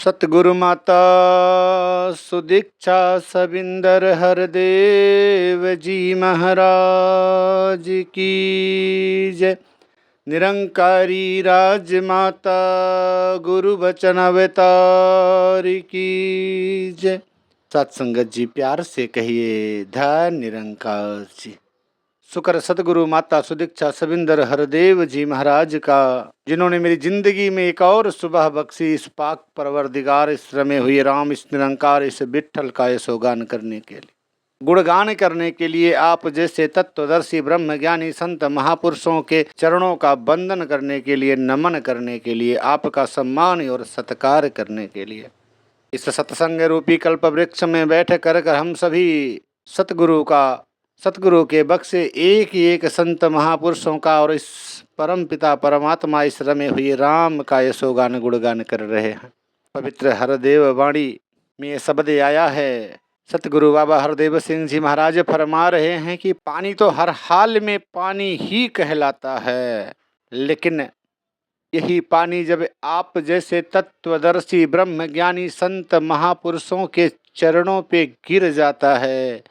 सतगुरु माता सुदीक्षा सविंदर हरदेव जी महाराज की जय। निरंकारी राजमाता गुरु वचन अवतार की जय। सत्संगत जी प्यार से कहिए धन निरंकार जी। शुक्र सतगुरु माता सुदीक्षा सविंदर हरदेव जी महाराज का, जिन्होंने मेरी जिंदगी में एक और सुबह बख्शी। इस पाक परवरदिगार इस रमे हुए राम इस निरंकार इस विठ्ठल का यशोगान करने के लिए, गुणगान करने के लिए, आप जैसे तत्वदर्शी ब्रह्म ज्ञानी संत महापुरुषों के चरणों का वंदन करने के लिए, नमन करने के लिए, आपका सम्मान और सत्कार करने के लिए इस सत्संग रूपी कल्प वृक्ष में बैठ कर हम सभी सतगुरु के बख्शे एक ही एक संत महापुरुषों का और इस परम पिता परमात्मा इस रमे हुए राम का यशोगान गुणगान कर रहे हैं। पवित्र हरदेव वाणी में ये शब्द आया है। सतगुरु बाबा हरदेव सिंह जी महाराज फरमा रहे हैं कि पानी तो हर हाल में पानी ही कहलाता है, लेकिन यही पानी जब आप जैसे तत्वदर्शी ब्रह्म ज्ञानी संत महापुरुषों के चरणों पे गिर जाता है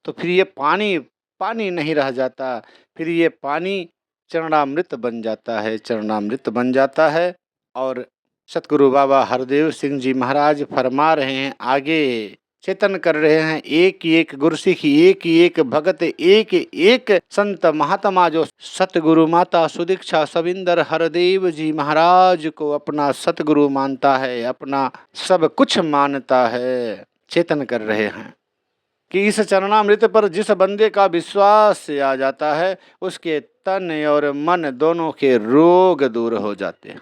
तो फिर ये पानी नहीं रह जाता, फिर ये पानी चरणामृत बन जाता है। और सतगुरु बाबा हरदेव सिंह जी महाराज फरमा रहे हैं, आगे चेतन कर रहे हैं, एक ही एक गुरसिख, एक ही एक भगत, एक एक संत महात्मा जो सतगुरु माता सुदीक्षा सविंदर हरदेव जी महाराज को अपना सतगुरु मानता है, अपना सब कुछ मानता है, चेतन कर रहे हैं कि इस चरणामृत पर जिस बंदे का विश्वास आ जाता है उसके तन और मन दोनों के रोग दूर हो जाते हैं।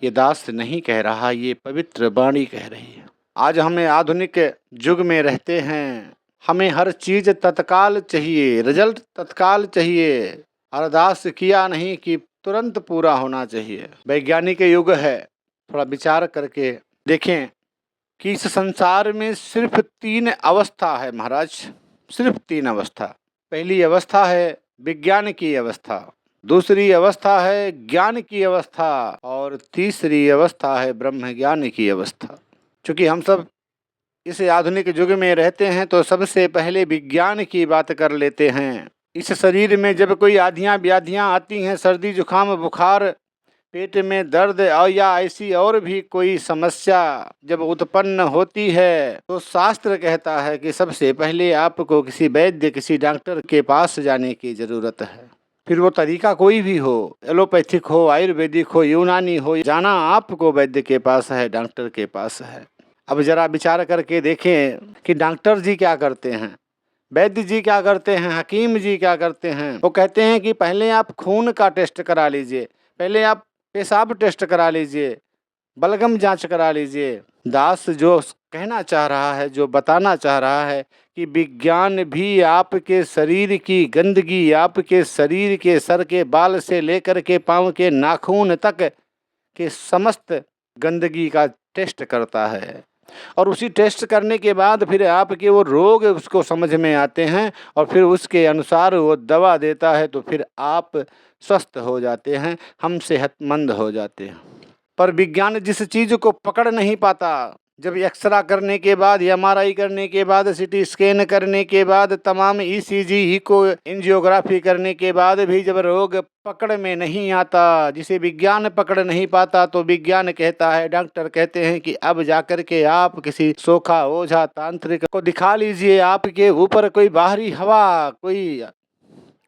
ये दास नहीं कह रहा, ये पवित्र वाणी कह रही है। आज हमें आधुनिक युग में रहते हैं, हमें हर चीज तत्काल चाहिए, रिजल्ट तत्काल चाहिए, अरदास किया नहीं कि तुरंत पूरा होना चाहिए। वैज्ञानिक युग है। थोड़ा विचार करके देखें कि इस संसार में सिर्फ 3 अवस्था है महाराज, सिर्फ 3 अवस्था। पहली अवस्था है विज्ञान की अवस्था, दूसरी अवस्था है ज्ञान की अवस्था और तीसरी अवस्था है ब्रह्म ज्ञान की अवस्था। चूँकि हम सब इस आधुनिक युग में रहते हैं तो सबसे पहले विज्ञान की बात कर लेते हैं। इस शरीर में जब कोई आधियाँ व्याधियाँ आती हैं, सर्दी जुकाम बुखार, पेट में दर्द या ऐसी और भी कोई समस्या जब उत्पन्न होती है तो शास्त्र कहता है कि सबसे पहले आपको किसी वैद्य, किसी डॉक्टर के पास जाने की ज़रूरत है। फिर वो तरीका कोई भी हो, एलोपैथिक हो, आयुर्वेदिक हो, यूनानी हो, जाना आपको वैद्य के पास है, डॉक्टर के पास है। अब ज़रा विचार करके देखें कि डॉक्टर जी क्या करते हैं, वैद्य जी क्या करते हैं, हकीम जी क्या करते हैं। वो कहते हैं कि पहले आप खून का टेस्ट करा लीजिए, पहले आप पेशाब टेस्ट करा लीजिए, बलगम जांच करा लीजिए। दास जो कहना चाह रहा है, जो बताना चाह रहा है कि विज्ञान भी आपके शरीर की गंदगी, आपके शरीर के सर के बाल से लेकर के पाँव के नाखून तक के समस्त गंदगी का टेस्ट करता है और उसी टेस्ट करने के बाद फिर आपके वो रोग उसको समझ में आते हैं और फिर उसके अनुसार वो दवा देता है तो फिर आप स्वस्थ हो जाते हैं, हम सेहतमंद हो जाते हैं। पर विज्ञान जिस चीज़ को पकड़ नहीं पाता, जब एक्सरा करने के बाद, एमआरआई करने के बाद, सीटी स्कैन करने के बाद, तमाम ईसीजी इको एंजियोग्राफी करने के बाद भी जब रोग पकड़ में नहीं आता, जिसे विज्ञान पकड़ नहीं पाता, तो विज्ञान कहता है, डॉक्टर कहते हैं कि अब जाकर के आप किसी सोखा ओझा तांत्रिक को दिखा लीजिए, आपके ऊपर कोई बाहरी हवा, कोई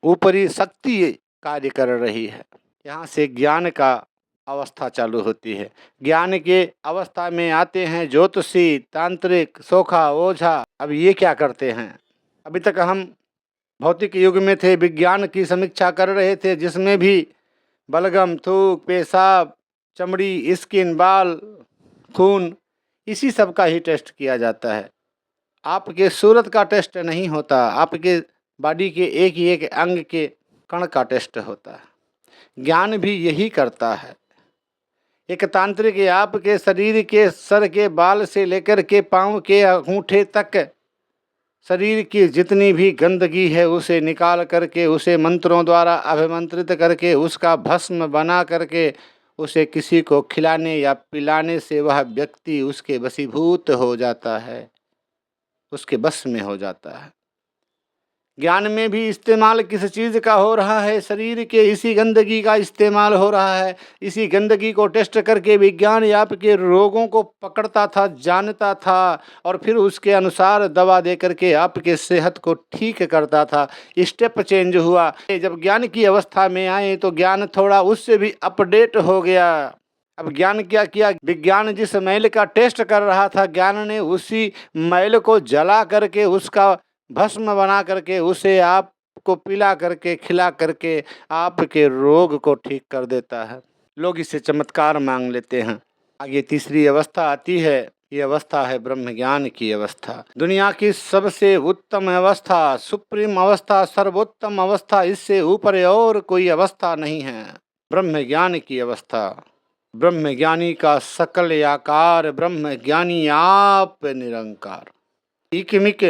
ऊपरी शक्ति कार्य कर रही है। यहाँ से ज्ञान का अवस्था चालू होती है। ज्ञान के अवस्था में आते हैं ज्योतिषी, तांत्रिक, सोखा ओझा। अब ये क्या करते हैं? अभी तक हम भौतिक युग में थे, विज्ञान की समीक्षा कर रहे थे, जिसमें भी बलगम, थूक, पेशाब, चमड़ी, स्किन, बाल, खून, इसी सब का ही टेस्ट किया जाता है। आपके सूरत का टेस्ट नहीं होता, आपके बॉडी के एक ही एक अंग के कण का टेस्ट होता है। ज्ञान भी यही करता है। एक तांत्रिक आपके शरीर के सर के बाल से लेकर के पाँव के अंगूठे तक शरीर की जितनी भी गंदगी है उसे निकाल करके, उसे मंत्रों द्वारा अभिमंत्रित करके, उसका भस्म बना करके उसे किसी को खिलाने या पिलाने से वह व्यक्ति उसके वशीभूत हो जाता है, उसके बस में हो जाता है। ज्ञान में भी इस्तेमाल किस चीज़ का हो रहा है? शरीर के इसी गंदगी का इस्तेमाल हो रहा है। इसी गंदगी को टेस्ट करके विज्ञान आपके रोगों को पकड़ता था, जानता था और फिर उसके अनुसार दवा दे करके आपके सेहत को ठीक करता था। स्टेप चेंज हुआ। जब ज्ञान की अवस्था में आए तो ज्ञान थोड़ा उससे भी अपडेट हो गया। अब ज्ञान क्या किया? विज्ञान जिस मैल का टेस्ट कर रहा था, ज्ञान ने उसी मैल को जला करके उसका भस्म बना करके उसे आपको पिला करके खिला करके आपके रोग को ठीक कर देता है। लोग इससे चमत्कार मांग लेते हैं। आगे तीसरी अवस्था आती है, ये अवस्था है ब्रह्म ज्ञान की अवस्था। दुनिया की सबसे उत्तम अवस्था, सुप्रीम अवस्था, सर्वोत्तम अवस्था, इससे ऊपर और कोई अवस्था नहीं है। ब्रह्म ज्ञान की अवस्था। ब्रह्म ज्ञानी का सकल आकार, ब्रह्म ज्ञानी आप निरंकार। इकमिक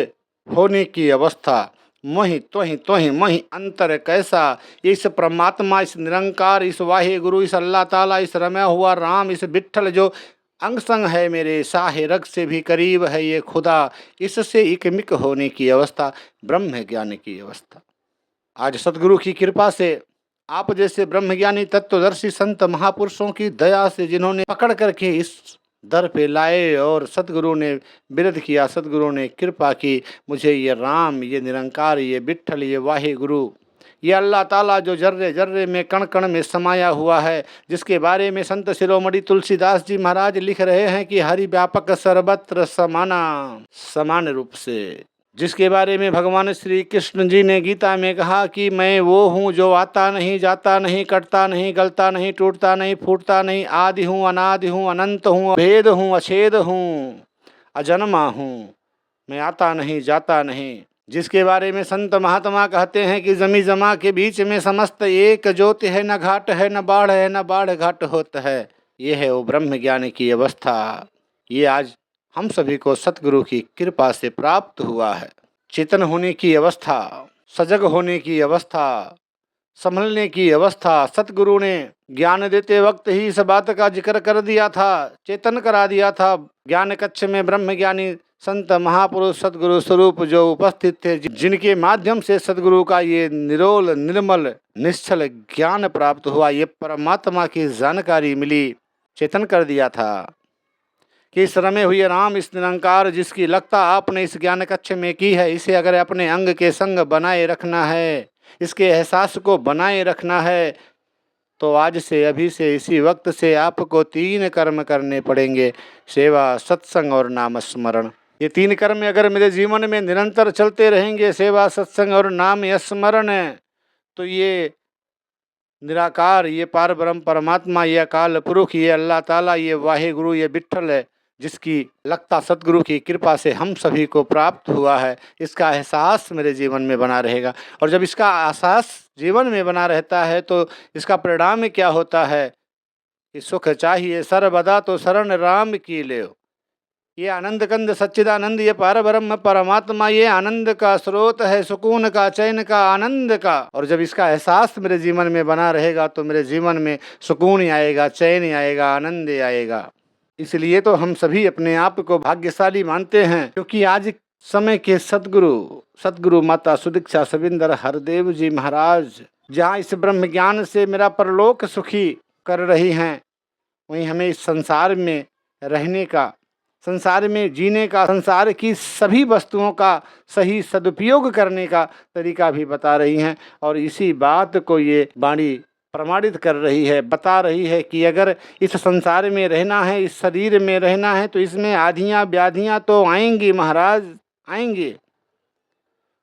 होने की अवस्था। मोहि तोहि तोहि मोहि अंतर कैसा। इस परमात्मा, इस निरंकार, इस वाहे गुरु, इस अल्लाह ताला, इस रमया हुआ राम, इस विट्ठल जो अंग संग है मेरे, साहे रग से भी करीब है ये खुदा, इससे इकमिक होने की अवस्था ब्रह्म ज्ञान की अवस्था। आज सदगुरु की कृपा से आप जैसे ब्रह्मज्ञानी तत्वदर्शी संत महापुरुषों की दया से जिन्होंने पकड़ करके इस दर पे लाए और सदगुरु ने विरध किया, सदगुरु ने कृपा की, मुझे ये राम, ये निरंकार, ये विट्ठल, ये वाहे गुरु, ये अल्लाह ताला जो जर्रे जर्रे में कण कण में समाया हुआ है, जिसके बारे में संत शिरोमणि तुलसीदास जी महाराज लिख रहे हैं कि हरि व्यापक सर्वत्र समाना, समान रूप से, जिसके बारे में भगवान श्री कृष्ण जी ने गीता में कहा कि मैं वो हूँ जो आता नहीं, जाता नहीं, कटता नहीं, गलता नहीं, टूटता नहीं, फूटता नहीं, आदि हूँ, अनादि हूँ, अनंत हूँ, भेद हूँ, अछेद हूँ, अजन्मा हूँ, मैं आता नहीं, जाता नहीं। जिसके बारे में संत महात्मा कहते हैं कि जमी जमा के बीच में समस्त एक ज्योति है, न घाट है, न बाढ़ है, न बाढ़ घाट होता है। ये है वो ब्रह्म ज्ञान की अवस्था। ये आज हम सभी को सतगुरु की कृपा से प्राप्त हुआ है। चेतन होने की अवस्था, सजग होने की अवस्था, संभलने की अवस्था। सतगुरु ने ज्ञान देते वक्त ही इस बात का जिक्र कर दिया था, चेतन करा दिया था। ज्ञान कक्ष में ब्रह्म ज्ञानी संत महापुरुष सतगुरु स्वरूप जो उपस्थित थे, जिनके माध्यम से सतगुरु का ये निरोल निर्मल निश्चल ज्ञान प्राप्त हुआ, ये परमात्मा की जानकारी मिली, चेतन कर दिया था कि इस रमे हुए राम, इस निरंकार जिसकी लगता आपने इस ज्ञान कक्ष में की है, इसे अगर अपने अंग के संग बनाए रखना है, इसके एहसास को बनाए रखना है, तो आज से, अभी से, इसी वक्त से आपको 3 कर्म करने पड़ेंगे, सेवा, सत्संग और नाम स्मरण। ये 3 कर्म अगर मेरे जीवन में निरंतर चलते रहेंगे, सेवा, सत्संग और नाम स्मरण, तो ये निराकार, ये पार ब्रह्म परमात्मा, ये अकाल पुरुष, ये अल्लाह ताला, ये वाहे गुरु, ये विट्ठल है, जिसकी लगता सतगुरु की कृपा से हम सभी को प्राप्त हुआ है, इसका एहसास मेरे जीवन में बना रहेगा। और जब इसका एहसास जीवन में बना रहता है तो इसका परिणाम क्या होता है कि सुख चाहिए सर्वदा तो शरण राम की ले। ये आनंद कंद सच्चिदानंद, ये पार ब्रह्म परमात्मा, ये आनंद का स्रोत है, सुकून का, चैन का, आनंद का। और जब इसका एहसास मेरे जीवन में बना रहेगा तो मेरे जीवन में सुकून आएगा, चैन आएगा, आनंद आएगा। इसलिए तो हम सभी अपने आप को भाग्यशाली मानते हैं, क्योंकि आज समय के सतगुरु माता सुदीक्षा सविंदर हरदेव जी महाराज जहाँ इस ब्रह्म ज्ञान से मेरा परलोक सुखी कर रही हैं, वहीं हमें इस संसार में रहने का, संसार में जीने का, संसार की सभी वस्तुओं का सही सदुपयोग करने का तरीका भी बता रही हैं। और इसी बात को ये वाणी प्रमाणित कर रही है, बता रही है कि अगर इस संसार में रहना है, इस शरीर में रहना है, तो इसमें आधियाँ व्याधियाँ तो आएंगी महाराज, आएंगे।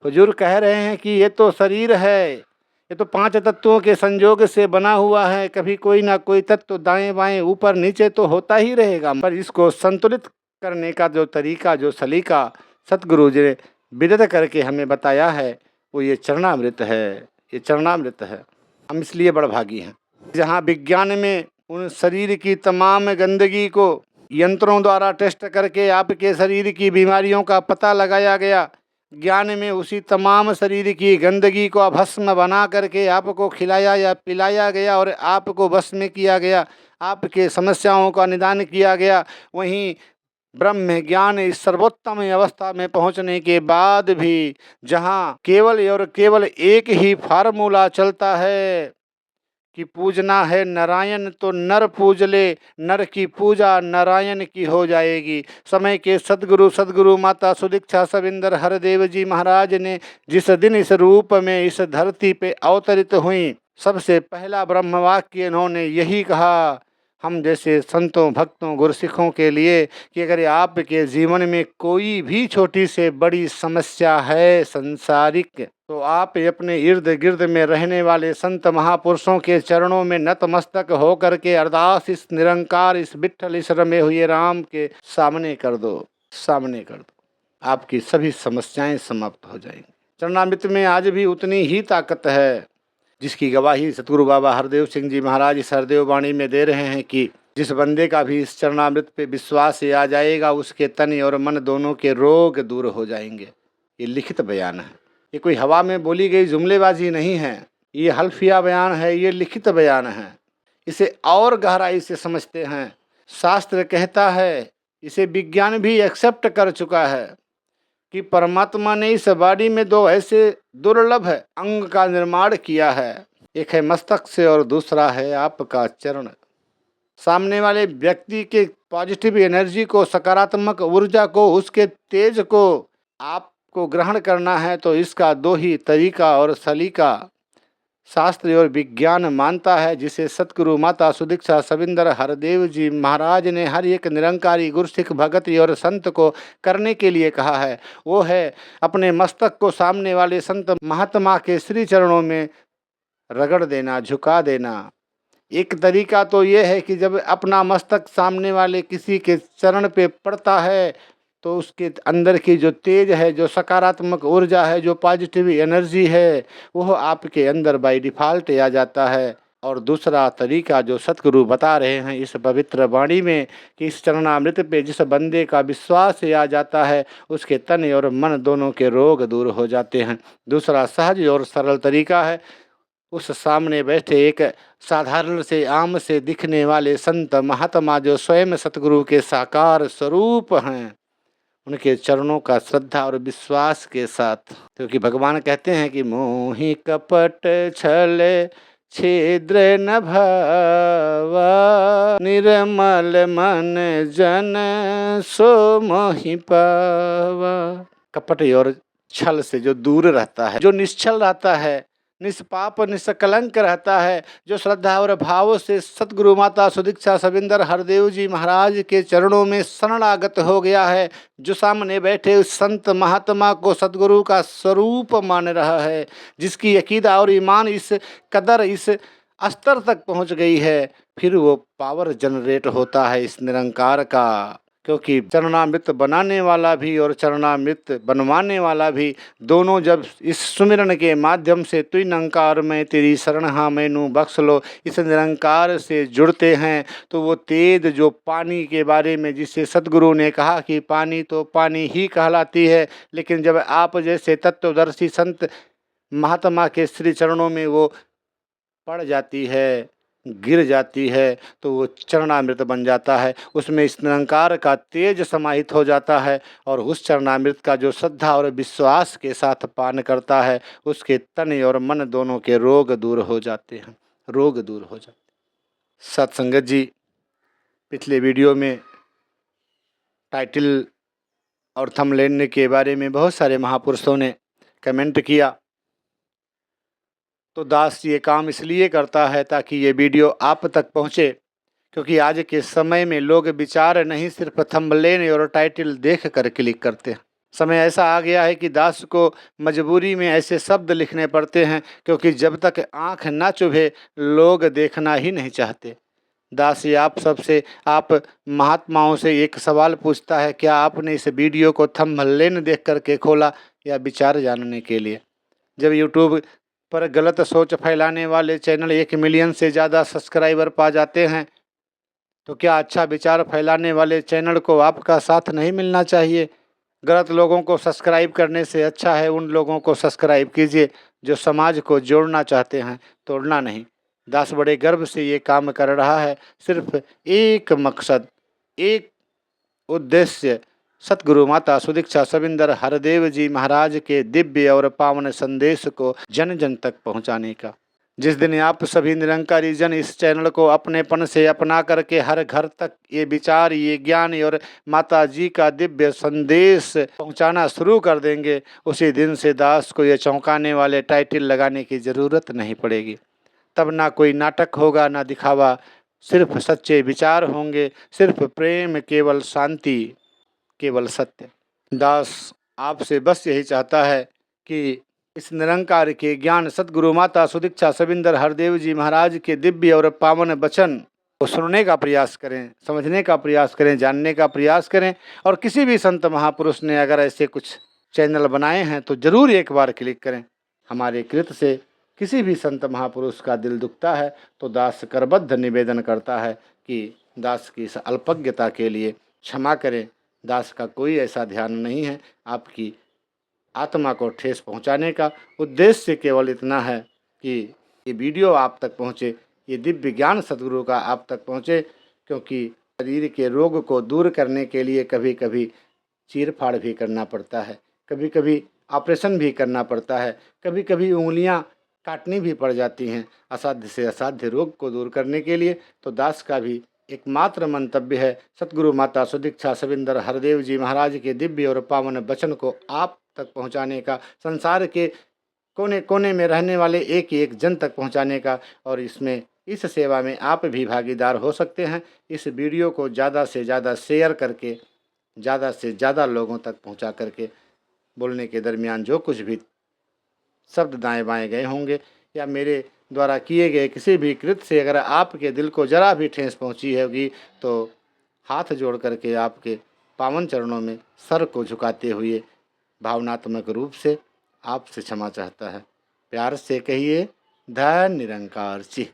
हुजूर कह रहे हैं कि ये तो शरीर है, ये तो 5 तत्वों के संयोग से बना हुआ है, कभी कोई ना कोई तत्व दाएं बाएं ऊपर नीचे तो होता ही रहेगा, पर इसको संतुलित करने का जो तरीका, जो सलीका सतगुरु जी ने विदित करके हमें बताया है, वो ये चरणामृत है, ये चरणामृत है। हम इसलिए बड़भागी हैं जहाँ विज्ञान में उन शरीर की तमाम गंदगी को यंत्रों द्वारा टेस्ट करके आपके शरीर की बीमारियों का पता लगाया गया, ज्ञान में उसी तमाम शरीर की गंदगी को भस्म बना करके आपको खिलाया या पिलाया गया और आपको बस में किया गया। आपके समस्याओं का निदान किया गया। वहीं ब्रह्म ज्ञान इस सर्वोत्तम अवस्था में पहुंचने के बाद भी जहां केवल और केवल एक ही फार्मूला चलता है कि पूजना है नारायण तो नर पूज ले, नर की पूजा नारायण की हो जाएगी। समय के सदगुरु माता सुदीक्षा सविंदर हरदेव जी महाराज ने जिस दिन इस रूप में इस धरती पे अवतरित हुई, सबसे पहला ब्रह्म वाक्य इन्होंने यही कहा हम जैसे संतों भक्तों गुरसिखों के लिए कि अगर आपके जीवन में कोई भी छोटी से बड़ी समस्या है संसारिक, तो आप अपने इर्द गिर्द में रहने वाले संत महापुरुषों के चरणों में नतमस्तक होकर के अरदास इस निरंकार इस विठ्ठल इस रमे हुए राम के सामने कर दो, सामने कर दो, आपकी सभी समस्याएं समाप्त हो जाएंगी। चरणामृत में आज भी उतनी ही ताकत है जिसकी गवाही सतगुरु बाबा हरदेव सिंह जी महाराज इस हरदेव वाणी में दे रहे हैं कि जिस बंदे का भी इस चरणामृत पे विश्वास आ जाएगा उसके तन और मन दोनों के रोग दूर हो जाएंगे। ये लिखित बयान है, ये कोई हवा में बोली गई जुमलेबाजी नहीं है, ये हल्फिया बयान है, ये लिखित बयान है। इसे और गहराई से समझते हैं, शास्त्र कहता है, इसे विज्ञान भी एक्सेप्ट कर चुका है कि परमात्मा ने इस बॉडी में दो ऐसे दुर्लभ अंग का निर्माण किया है, एक है मस्तक से और दूसरा है आपका चरण। सामने वाले व्यक्ति के पॉजिटिव एनर्जी को, सकारात्मक ऊर्जा को, उसके तेज को आपको ग्रहण करना है तो इसका दो ही तरीका और सलीका शास्त्र और विज्ञान मानता है, जिसे सतगुरु माता सुदीक्षा सविंदर हरदेव जी महाराज ने हर एक निरंकारी गुरसिख भगत और संत को करने के लिए कहा है। वो है अपने मस्तक को सामने वाले संत महात्मा के श्री चरणों में रगड़ देना, झुका देना। एक तरीका तो ये है कि जब अपना मस्तक सामने वाले किसी के चरण पे पड़ता है तो उसके अंदर की जो तेज है, जो सकारात्मक ऊर्जा है, जो पॉजिटिव एनर्जी है, वह आपके अंदर बाय डिफ़ॉल्ट आ जाता है। और दूसरा तरीका जो सतगुरु बता रहे हैं इस पवित्र वाणी में कि इस चरणामृत पे जिस बंदे का विश्वास आ जाता है उसके तन और मन दोनों के रोग दूर हो जाते हैं। दूसरा सहज और सरल तरीका है, उस सामने बैठे एक साधारण से आम से दिखने वाले संत महात्मा जो स्वयं सतगुरु के साकार स्वरूप हैं, उनके चरणों का श्रद्धा और विश्वास के साथ, क्योंकि भगवान कहते हैं कि मोहि कपट छल छिद्र न भावा, निर्मल मन जन सो मोहि पावा। कपट और छल से जो दूर रहता है, जो निश्चल रहता है, निष्पाप निष्कलंक रहता है, जो श्रद्धा और भाव से सतगुरु माता सुदीक्षा सविंदर हरदेव जी महाराज के चरणों में शरणागत हो गया है, जो सामने बैठे उस संत महात्मा को सतगुरु का स्वरूप मान रहा है, जिसकी अकीदा और ईमान इस कदर इस स्तर तक पहुंच गई है, फिर वो पावर जनरेट होता है इस निरंकार का। क्योंकि चरणामृत बनाने वाला भी और चरणामृत बनवाने वाला भी दोनों जब इस सुमिरन के माध्यम से तुई निरंकार में तेरी शरण हाँ मैनू बख्श लो इस निरंकार से जुड़ते हैं, तो वो तेज जो पानी के बारे में जिसे सतगुरु ने कहा कि पानी तो पानी ही कहलाती है, लेकिन जब आप जैसे तत्वदर्शी संत महात्मा के श्री चरणों में वो पड़ जाती है, गिर जाती है, तो वो चरणामृत बन जाता है। उसमें इस निरंकार का तेज समाहित हो जाता है और उस चरणामृत का जो श्रद्धा और विश्वास के साथ पान करता है उसके तन और मन दोनों के रोग दूर हो जाते हैं, रोग दूर हो जाते हैं। सत्संगत जी, पिछले वीडियो में टाइटल और थंबनेल के बारे में बहुत सारे महापुरुषों ने कमेंट किया, तो दास ये काम इसलिए करता है ताकि ये वीडियो आप तक पहुँचे, क्योंकि आज के समय में लोग विचार नहीं सिर्फ थंबनेल और टाइटल देख कर क्लिक करते हैं। समय ऐसा आ गया है कि दास को मजबूरी में ऐसे शब्द लिखने पड़ते हैं, क्योंकि जब तक आँख ना चुभे लोग देखना ही नहीं चाहते। दास ये आप सबसे, आप महात्माओं से एक सवाल पूछता है, क्या आपने इस वीडियो को थंबनेल देख करके खोला या विचार जानने के लिए? जब यूट्यूब पर गलत सोच फैलाने वाले चैनल 1 मिलियन से ज़्यादा सब्सक्राइबर पा जाते हैं, तो क्या अच्छा विचार फैलाने वाले चैनल को आपका साथ नहीं मिलना चाहिए? गलत लोगों को सब्सक्राइब करने से अच्छा है उन लोगों को सब्सक्राइब कीजिए जो समाज को जोड़ना चाहते हैं, तोड़ना नहीं। दास बड़े गर्व से ये काम कर रहा है। सिर्फ एक मकसद, एक उद्देश्य, सतगुरु माता सुदीक्षा सविंदर हरदेव जी महाराज के दिव्य और पावन संदेश को जन जन तक पहुंचाने का। जिस दिन आप सभी निरंकारी जन इस चैनल को अपनेपन से अपना करके हर घर तक ये विचार, ये ज्ञान और माता जी का दिव्य संदेश पहुंचाना शुरू कर देंगे, उसी दिन से दास को ये चौंकाने वाले टाइटल लगाने की ज़रूरत नहीं पड़ेगी। तब ना कोई नाटक होगा, ना दिखावा, सिर्फ सच्चे विचार होंगे, सिर्फ प्रेम, केवल शांति, केवल सत्य। दास आपसे बस यही चाहता है कि इस निरंकार के ज्ञान सतगुरु माता सुदीक्षा सविंदर हरदेव जी महाराज के दिव्य और पावन वचन को सुनने का प्रयास करें, समझने का प्रयास करें, जानने का प्रयास करें। और किसी भी संत महापुरुष ने अगर ऐसे कुछ चैनल बनाए हैं तो ज़रूर एक बार क्लिक करें। हमारे कृत से किसी भी संत महापुरुष का दिल दुखता है तो दास करबद्ध निवेदन करता है कि दास की इस अल्पज्ञता के लिए क्षमा करें। दास का कोई ऐसा ध्यान नहीं है, आपकी आत्मा को ठेस पहुंचाने का उद्देश्य केवल इतना है कि ये वीडियो आप तक पहुंचे, ये दिव्य ज्ञान सद्गुरु का आप तक पहुंचे। क्योंकि शरीर के रोग को दूर करने के लिए कभी कभी चीर-फाड़ भी करना पड़ता है, कभी कभी ऑपरेशन भी करना पड़ता है, कभी कभी उंगलियां काटनी भी पड़ जाती हैं असाध्य से असाध्य रोग को दूर करने के लिए। तो दास का भी एकमात्र मंतव्य है सतगुरु माता सुदीक्षा सविंदर हरदेव जी महाराज के दिव्य और पावन वचन को आप तक पहुंचाने का, संसार के कोने कोने में रहने वाले एक एक जन तक पहुंचाने का। और इसमें, इस सेवा में आप भी भागीदार हो सकते हैं। इस वीडियो को ज़्यादा से ज़्यादा शेयर करके, ज़्यादा से ज़्यादा लोगों तक पहुंचा करके, बोलने के दरमियान जो कुछ भी शब्द दाएं बाएं गए होंगे या मेरे द्वारा किए गए किसी भी कृत से अगर आपके दिल को जरा भी ठेस पहुंची होगी तो हाथ जोड़ करके आपके पावन चरणों में सर को झुकाते हुए भावनात्मक रूप से आपसे क्षमा चाहता है। प्यार से कहिए, धन्य निरंकार जी।